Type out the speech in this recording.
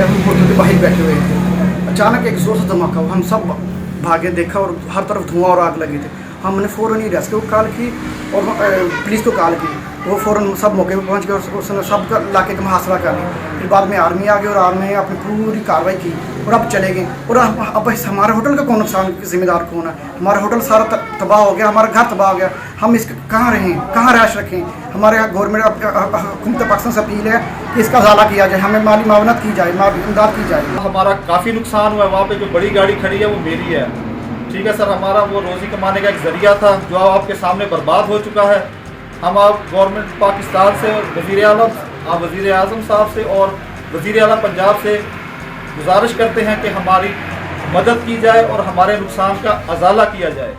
हम होटल के बाहर बैठे हुए थे। अचानक एक ज़ोर से धमाका हुआ, हम सब भागे, देखा और हर तरफ धुआं और आग लगी थी। हमने फ़ौरन ही रेस्क्यू कॉल की और पुलिस को कॉल की। वो फ़ौरन सब मौके पर पहुंच गए और उसने सब इलाके का मुहासरा कर लिया। फिर बाद में आर्मी आ गई और आर्मी ने अपनी पूरी कार्रवाई की और अब चले गए। और अब हमारे होटल का कौन नुकसान जिम्मेदार कौन है? हमारा होटल सारा तबाह हो गया, हमारा घर तबाह हो गया। हम इसके कहाँ रहें, कहाँ रहायश रखें? हमारे यहाँ गवर्नमेंट हुकूमत पाकिस्तान से अपील है कि इसका उजाला किया जाए, हमें माली मावनत की जाए, इमदाद की जाए। हमारा काफ़ी नुकसान हुआ है। वहाँ पे जो बड़ी गाड़ी खड़ी है वो मेरी है, ठीक है सर। हमारा वो रोज़ी कमाने का एक ज़रिया था जो आपके सामने बर्बाद हो चुका है। हम आप गवर्नमेंट पाकिस्तान से, वज़ीर आज़म साहब से और वज़ीर आला पंजाब से गुजारिश करते हैं कि हमारी मदद की जाए और हमारे नुकसान का अज़ाला किया जाए।